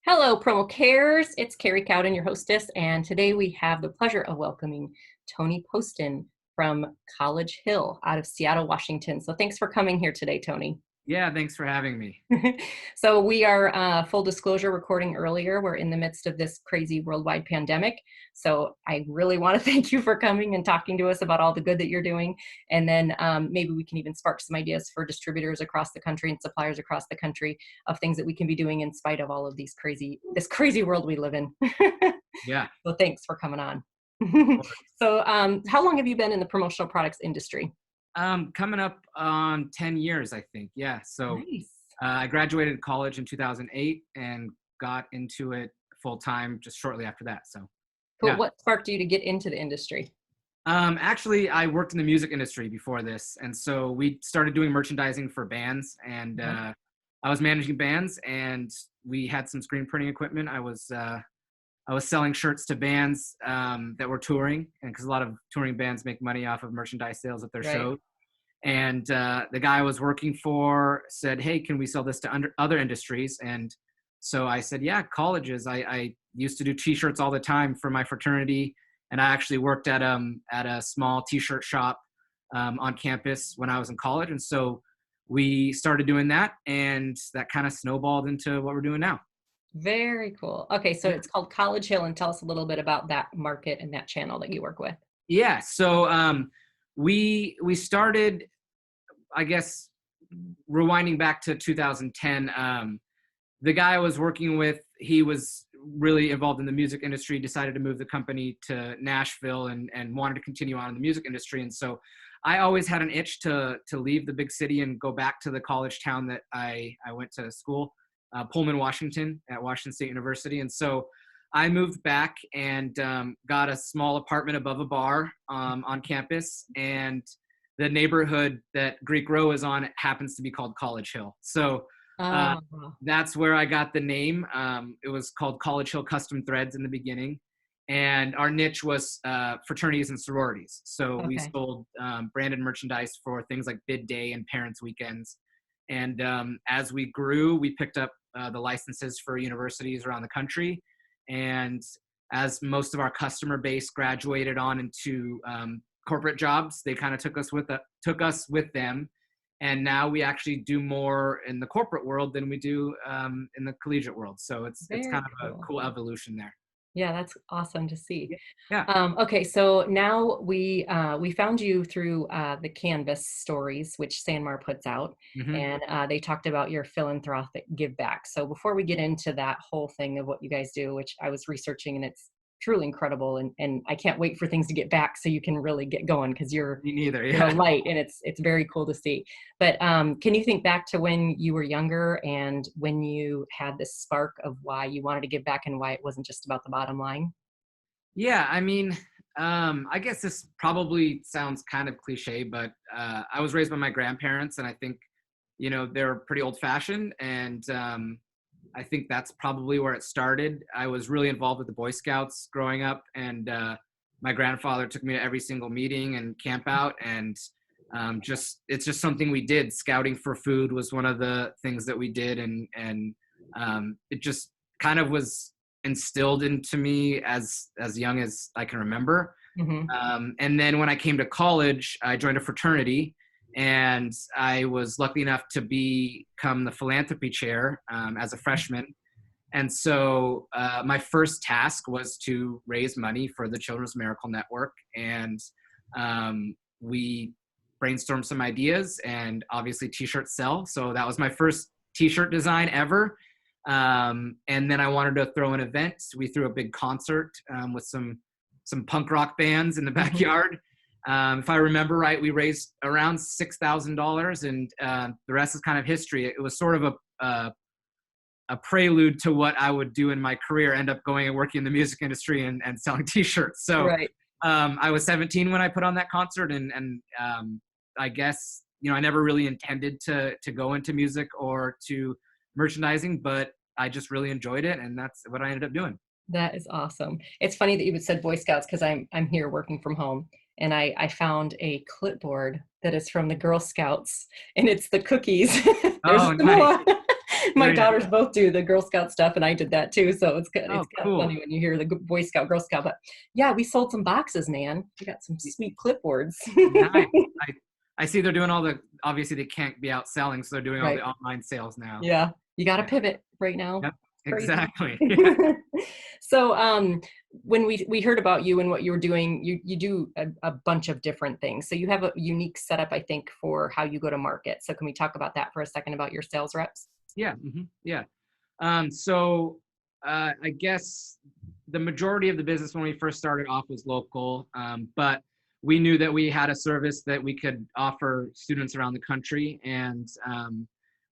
Hello, Promo Cares. It's Karie Cowden, your hostess, and today we have the pleasure of welcoming Tony Poston from College Hill out of Seattle, Washington. So thanks for coming here today, Tony. Yeah, thanks for having me. So we are, full disclosure, recording earlier. We're in the midst of this crazy worldwide pandemic. So I really want to thank you for coming and talking to us about all the good that you're doing. And then maybe we can even spark some ideas for distributors across the country and suppliers across the country of things that we can be doing in spite of all of this crazy world we live in. Yeah. So thanks for coming on. So how long have you been in the promotional products industry? Coming up on 10 years, I think. Yeah. So Nice. I graduated college in 2008 and got into it full time just shortly after that. So, Cool. yeah. What sparked you to get into the industry? Actually, I worked in the music industry before this. And so we started doing merchandising for bands and I was managing bands and we had some screen printing equipment. I was selling shirts to bands that were touring, and because a lot of touring bands make money off of merchandise sales at their shows. And the guy I was working for said, "Hey, can we sell this to other industries?" And so I said, "Yeah, colleges. I used to do T-shirts all the time for my fraternity, and I actually worked at a small T-shirt shop on campus when I was in college." And so we started doing that, and that kind of snowballed into what we're doing now. Very cool. Okay, so Yeah. it's called College Hill, and tell us a little bit about that market and that channel that you work with. Yeah. So we started, I guess, rewinding back to 2010. The guy I was working with, he was really involved in the music industry, decided to move the company to Nashville and wanted to continue on in the music industry. And so I always had an itch to leave the big city and go back to the college town that I went to school, Pullman, Washington, at Washington State University. And so I moved back and got a small apartment above a bar on campus. And the neighborhood that Greek Row is on happens to be called College Hill. So Oh, that's where I got the name. It was called College Hill Custom Threads in the beginning. And our niche was fraternities and sororities. So we okay. sold branded merchandise for things like bid day and parents' weekends. And as we grew, we picked up the licenses for universities around the country. And as most of our customer base graduated on into corporate jobs, they kind of took us with them. And now we actually do more in the corporate world than we do in the collegiate world. So it's Very kind of a cool. cool evolution there. Yeah, that's awesome to see. Yeah. Okay, so now we found you through the Canvas stories, which Sanmar puts out, Hmm. and they talked about your philanthropic give back. So before we get into that whole thing of what you guys do, which I was researching, and it's truly incredible, and I can't wait for things to get back so you can really get going because Me neither. you're a Yeah. light, and it's very cool to see. But can you think back to when you were younger and when you had this spark of why you wanted to give back and why it wasn't just about the bottom line? Yeah. I mean, I guess this probably sounds kind of cliche, but I was raised by my grandparents, and I think, they're pretty old fashioned. And I think that's probably where it started. I was really involved with the Boy Scouts growing up, and my grandfather took me to every single meeting and camp out. And it's just something we did. Scouting for food was one of the things that we did, and it just kind of was instilled into me as young as I can remember. Hmm. And then when I came to college, I joined a fraternity, and I was lucky enough to become the philanthropy chair as a freshman. And so my first task was to raise money for the Children's Miracle Network. And we brainstormed some ideas, and obviously T-shirts sell. So that was my first T-shirt design ever. And then I wanted to throw an event. We threw a big concert with some punk rock bands in the backyard. If I remember right, we raised around $6,000, and the rest is kind of history. It was sort of a prelude to what I would do in my career, end up going and working in the music industry and selling T-shirts. So Right. I was 17 when I put on that concert, and I guess, I never really intended to go into music or to merchandising, but I just really enjoyed it, and that's what I ended up doing. That is awesome. It's funny that you said Boy Scouts because I'm here working from home, and I found a clipboard that is from the Girl Scouts, and it's the cookies. There's Oh, some nice. more. My There you daughters go. both do the Girl Scout stuff, and I did that too. So Oh, it's kind of cool. funny when you hear the Boy Scout, Girl Scout. But yeah, we sold some boxes, man. We got some sweet clipboards. Nice. I see they're doing all the, obviously they can't be out selling, so they're doing all the Right. online sales now. Yeah. You got to Yeah. pivot right now. Yep. Crazy. Exactly. Yeah. So when we heard about you and what you were doing, you do a bunch of different things. So you have a unique setup, I think, for how you go to market. So can we talk about that for a second about your sales reps? Yeah. Yeah. So I guess the majority of the business when we first started off was local, but we knew that we had a service that we could offer students around the country, and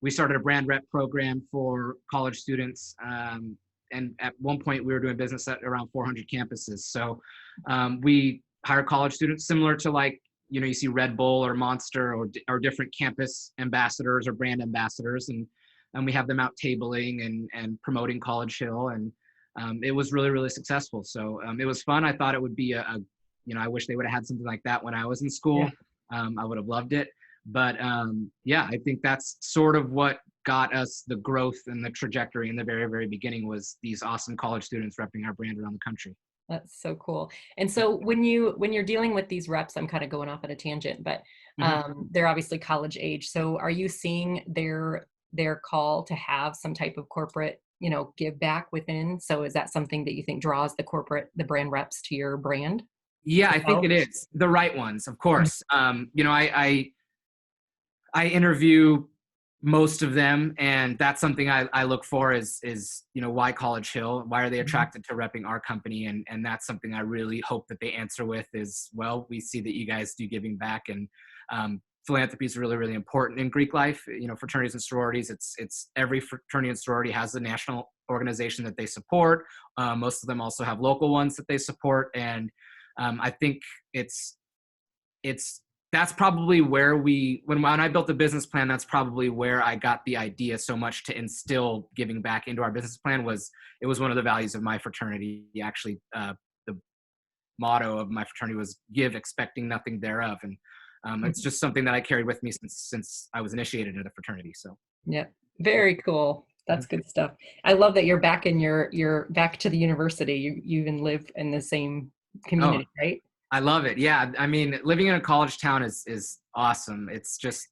we started a brand rep program for college students. And at one point, we were doing business at around 400 campuses. So we hire college students, similar to like you see Red Bull or Monster or different campus ambassadors or brand ambassadors, and we have them out tabling and promoting College Hill, and it was really, really successful. So it was fun. I thought it would be I wish they would have had something like that when I was in Yeah. school. I would have loved it. But yeah, I think that's sort of what got us the growth and the trajectory in the very, very beginning was these awesome college students repping our brand around the country. That's so cool. And Yeah. so when you're dealing with these reps, I'm kind of going off at a tangent, but Mhm. they're obviously college age. So are you seeing their call to have some type of corporate, give back within? So is that something that you think draws the brand reps to your brand Yeah, to I think sell? it is the right ones, of course. I interview most of them, and that's something I look for is why College Hill? Why are they Mhm. attracted to repping our company? And that's something I really hope that they answer with is, well, we see that you guys do giving back, and philanthropy is really, really important in Greek life. Fraternities and sororities. It's every fraternity and sorority has a national organization that they support. Most of them also have local ones that they support, and I think it's that's probably where when I built the business plan, that's probably where I got the idea so much to instill giving back into our business plan. It was one of the values of my fraternity. Actually, the motto of my fraternity was give expecting nothing thereof. And it's just something that I carried with me since I was initiated into the fraternity. So Yeah. yeah. Very cool. Mhm. That's good stuff. I love that you're back in you're back to the university. You even live in the same Oh, community, right? I love it. Yeah. I mean, living in a college town is awesome. It's just,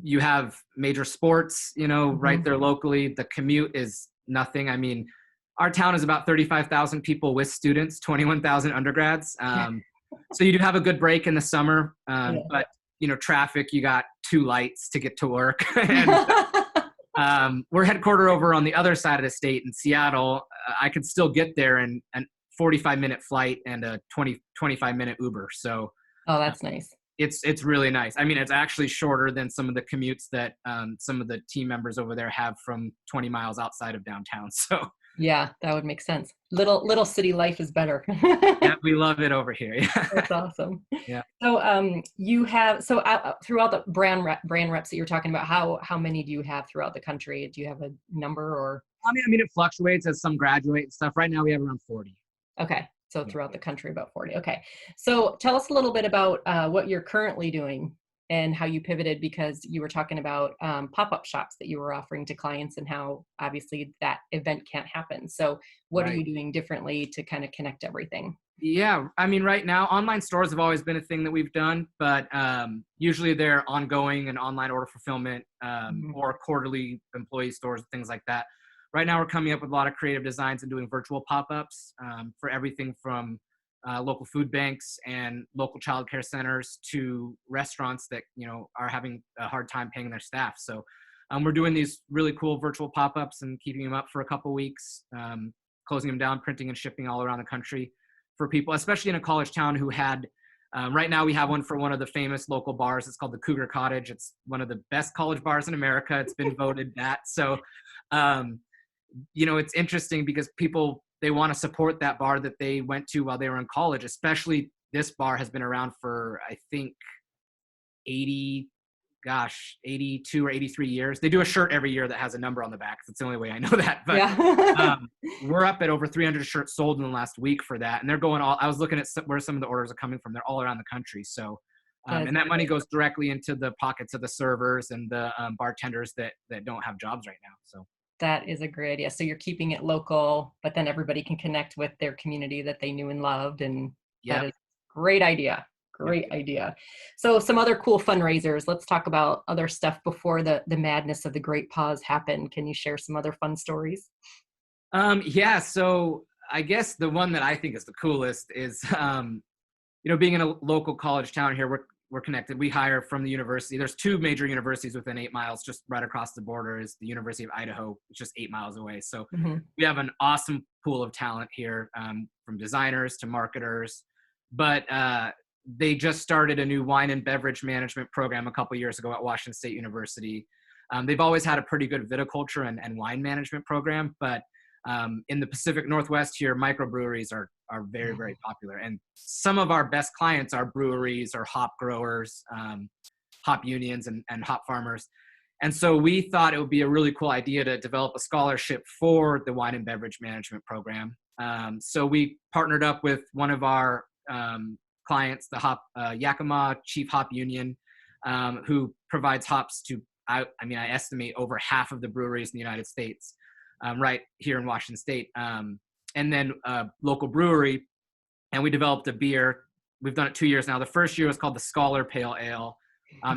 you have major sports, right Mhm. there locally. The commute is nothing. I mean, our town is about 35,000 people with students, 21,000 undergrads. So you do have a good break in the summer, Yeah. but traffic. You got two lights to get to work, and we're headquartered over on the other side of the state in Seattle. I could still get there in a 45-minute flight and a 25-minute Uber. So Oh, uh, that's nice. it's really nice. I mean, it's actually shorter than some of the commutes that some of the team members over there have from 20 miles outside of downtown. So Yeah, that would make sense. Little city life is better. yeah, we love it over here. Yeah. That's awesome. Yeah. So, throughout the brand reps that you're talking about, how many do you have throughout the country? Do you have a number or? I mean, it fluctuates as some graduate and stuff. Right now, we have around 40. Okay, so Yeah. throughout the country, about 40. Okay, so tell us a little bit about what you're currently doing and how you pivoted because you were talking about pop-up shops that you were offering to clients and how obviously that event can't happen. So, what are Right. you doing differently to kind of connect everything? Yeah, I mean, right now, online stores have always been a thing that we've done, but usually they're ongoing and online order fulfillment Mhm. or quarterly employee stores, things like that. Right now, we're coming up with a lot of creative designs and doing virtual pop-ups for everything from local food banks and local childcare centers to restaurants that are having a hard time paying their staff. So we're doing these really cool virtual pop-ups and keeping them up for a couple weeks, closing them down, printing and shipping all around the country for people, especially in a college town who had, right now we have one for one of the famous local bars. It's called the Cougar Cottage. It's one of the best college bars in America. It's been voted that. So, it's interesting because people, they want to support that bar that they went to while they were in college, especially this bar has been around for, I think, 80 82 or 83 years. They do a shirt every year that has a number on the back. That's the only way I know that. But Yeah. we're up at over 300 shirts sold in the last week for that. And they're going all, I was looking at where some of the orders are coming from. They're all around the country. So That is And that money great. goes directly into the pockets of the servers and the bartenders that don't have jobs right now. So That is a great idea. So you're keeping it local, but then everybody can connect with their community that they knew and loved, and that yep, is great idea. yep. Great idea. So some other cool fundraisers. Let's talk about other stuff before the madness of the great pause happened. Can you share some other fun stories? Yeah, so I guess the one that I think is the coolest is, being in a local college town here, we're connected. We hire from the university. There's two major universities within 8 miles, just right across the border is the University of Idaho. It's just 8 miles away. So Hmm. we have an awesome pool of talent here, from designers to marketers. But they just started a new wine and beverage management program a couple years ago at Washington State University. They've always had a pretty good viticulture and wine management program, but in the Pacific Northwest here, microbreweries are very, very popular. And some of our best clients are breweries or hop growers, hop unions and hop farmers. And so we thought it would be a really cool idea to develop a scholarship for the wine and beverage management program. So we partnered up with one of our clients, the Yakima Chief Hop Union, who provides hops to, I estimate over half of the breweries in the United States, right here in Washington State. And then a local brewery, and we developed a beer. We've done it 2 years now. The first year was called the Scholar Pale Ale.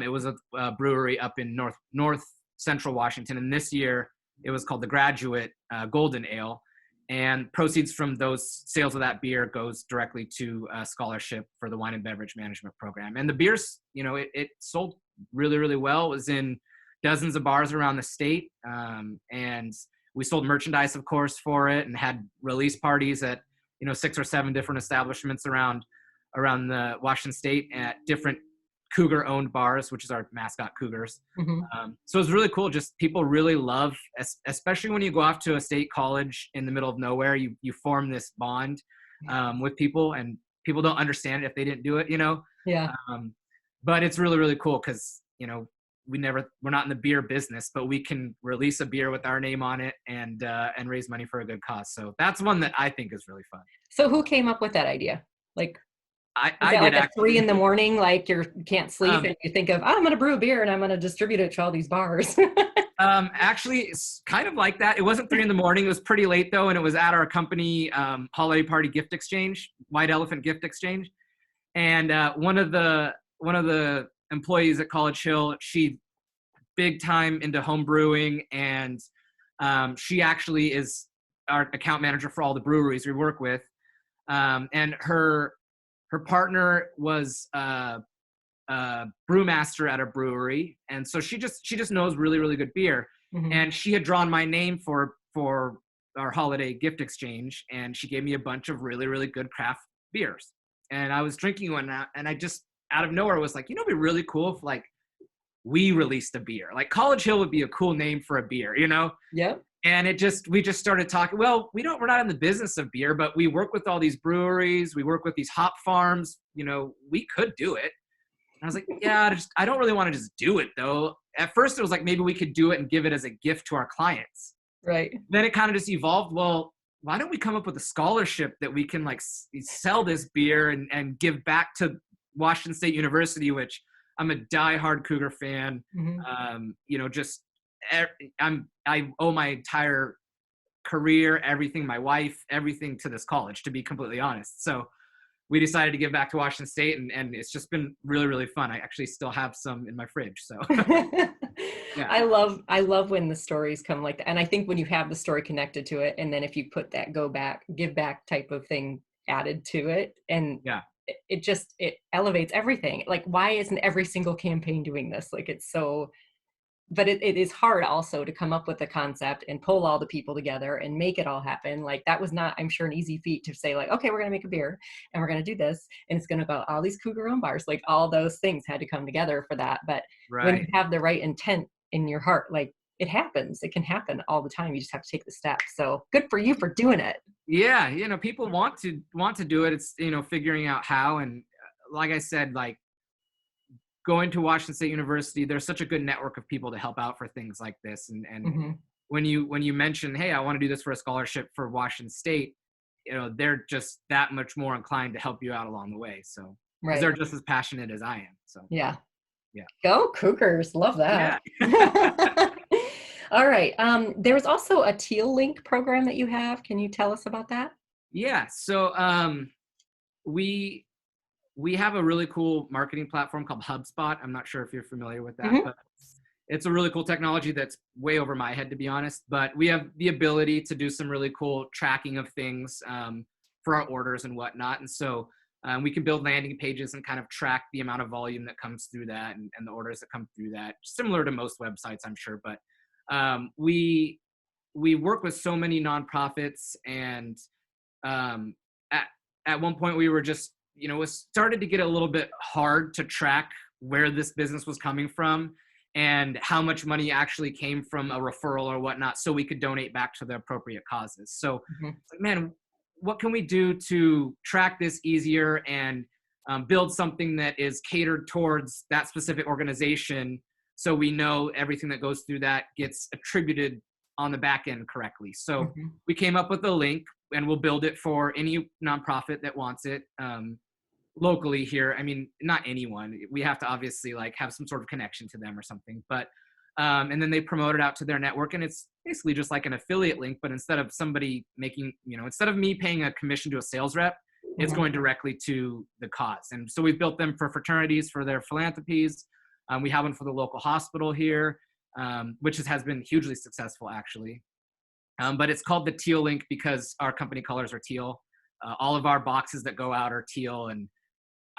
It was a brewery up in north central Washington, and this year it was called the Graduate Golden Ale. And proceeds from those sales of that beer goes directly to a scholarship for the wine and beverage management program. And the beers, it sold really, really well. It was in dozens of bars around the state, and we sold merchandise, of course, for it, and had release parties at 6 or 7 different establishments around the Washington State at different Cougar-owned bars, which is our mascot, Cougars. Hmm. So it's really cool. Just people really love, especially when you go off to a state college in the middle of nowhere, you form this bond with people, and people don't understand it if they didn't do it. Yeah. But it's really, really cool because we're not in the beer business, but we can release a beer with our name on it and raise money for a good cause. So that's one that I think is really fun. So who came up with that idea? Like, is I that did like at 3 actually. in the morning, like you can't sleep and you think of, oh, I'm going to brew a beer and I'm going to distribute it to all these bars? Actually, it's kind of like that. It wasn't 3 a.m. It was pretty late though, and it was at our company holiday party gift exchange, White Elephant Gift Exchange. And one of the employees at College Hill, she big time into home brewing, and she actually is our account manager for all the breweries we work with. And her partner was brewmaster at a brewery, and so she just knows really, really good beer. Hmm. And she had drawn my name for our holiday gift exchange, and she gave me a bunch of really, really good craft beers. And I was drinking one, and I just out of nowhere was like, it'd be really cool if like we released a beer. Like College Hill would be a cool name for a beer, Yep. And we just started talking. Well, we're not in the business of beer, but we work with all these breweries. We work with these hop farms. We could do it. And I was like, yeah, I don't really want to just do it though. At first it was like, maybe we could do it and give it as a gift to our clients. Right. Then it kind of just evolved. Well, why don't we come up with a scholarship that we can like sell this beer and give back to Washington State University, which I'm a diehard Cougar fan. Hmm. I owe my entire career, everything, my wife, everything to this college, to be completely honest. So we decided to give back to Washington State, and it's just been really, really fun. I actually still have some in my fridge. So yeah. I love when the stories come like that. And I think when you have the story connected to it, and then if you put that give back type of thing added to it, and Yeah. it elevates everything. Like, why isn't every single campaign doing this? Like, it's so, but it is hard also to come up with a concept and pull all the people together and make it all happen. Like, that was not, I'm sure, an easy feat to say like, okay, we're going to make a beer and we're going to do this, and it's going to go all these Cougar owned bars. Like, all those things had to come together for that. But when you Right. have the right intent in your heart, like, it happens. It can happen all the time. You just have to take the steps. So good for you for doing it. Yeah. People want to do it. It's, figuring out how. And like I said, like going to Washington State University, there's such a good network of people to help out for things like this. And Hmm. when you mention, hey, I want to do this for a scholarship for Washington State, they're just that much more inclined to help you out along the way. So because they're Right. just as passionate as I am. So Yeah. yeah. Go Cougars. Love that. Yeah. All right. There was also a Teal Link program that you have. Can you tell us about that? Yeah. So we we have a really cool marketing platform called HubSpot. I'm not sure if you're familiar with that, Hmm. but it's a really cool technology that's way over my head, to be honest. But we have the ability to do some really cool tracking of things for our orders and whatnot. And so we can build landing pages and kind of track the amount of volume that comes through that and the orders that come through that, similar to most websites, I'm sure. But we work with so many nonprofits, and um, at at one point we were just, it started to get a little bit hard to track where this business was coming from and how much money actually came from a referral or whatnot, so we could donate back to the appropriate causes. So, Hmm. man, what can we do to track this easier and build something that is catered towards that specific organization, so we know everything that goes through that gets attributed on the back end correctly. So Hmm. we came up with a link, and we'll build it for any nonprofit that wants it locally here. I mean, not anyone. We have to obviously like have some sort of connection to them or something. But and then they promote it out to their network, and it's basically just like an affiliate link. But instead of somebody making, instead of me paying a commission to a sales rep, it's Hmm. going directly to the cause. And so we've built them for fraternities, for their philanthropies. We have one for the local hospital here, which has been hugely successful, actually. But it's called the Teal Link because our company colors are teal. All of our boxes that go out are teal, and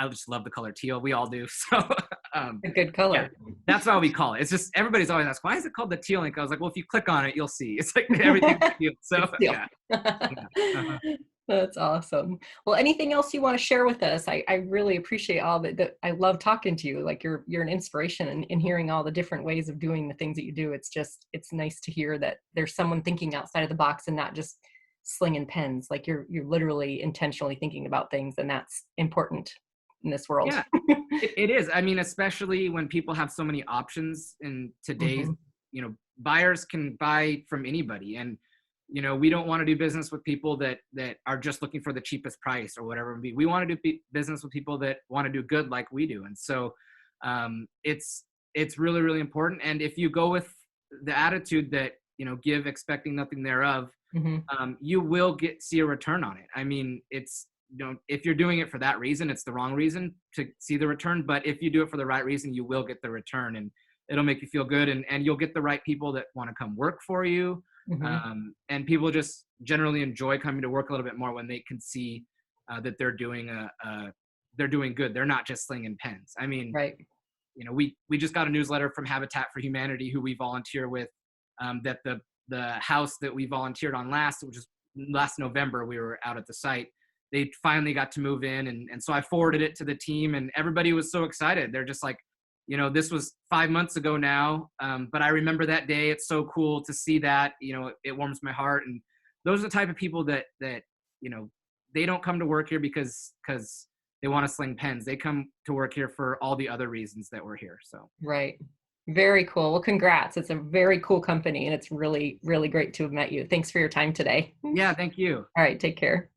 I just love the color teal. We all do. So A good yeah, color. that's why we call it. It's just everybody's always asked, why is it called the Teal Link? I was like, well, if you click on it, you'll see. It's like everything's teal. So It's Teal. yeah, yeah. Uh-huh. That's awesome. Well, anything else you want to share with us? I really appreciate all that. I love talking to you. Like you're an inspiration in hearing all the different ways of doing the things that you do. It's nice to hear that there's someone thinking outside of the box and not just slinging pens. Like you're literally intentionally thinking about things, and that's important in this world. Yeah, it is. I mean, especially when people have so many options in today's, Hmm. buyers can buy from anybody. And, we don't want to do business with people that are just looking for the cheapest price or whatever it be. We want to do business with people that want to do good like we do. And so it's really, really important. And if you go with the attitude that, give expecting nothing thereof, Hmm. you will see a return on it. I mean, if you're doing it for that reason, it's the wrong reason to see the return. But if you do it for the right reason, you will get the return, and it'll make you feel good, and you'll get the right people that want to come work for you. Hmm. And people just generally enjoy coming to work a little bit more when they can see that they're doing they're doing good. They're not just slinging pens. I mean, Right. we just got a newsletter from Habitat for Humanity, who we volunteer with, that the house that we volunteered on which is last November, we were out at the site. They finally got to move in, and so I forwarded it to the team, and everybody was so excited. They're just like, this was 5 months ago now, but I remember that day. It's so cool to see that. It warms my heart. And those are the type of people that they don't come to work here because they want to sling pens. They come to work here for all the other reasons that we're here. So Right. Very cool. Well, congrats. It's a very cool company, and it's really, really great to have met you. Thanks for your time today. All yeah, thank you. right. Take care.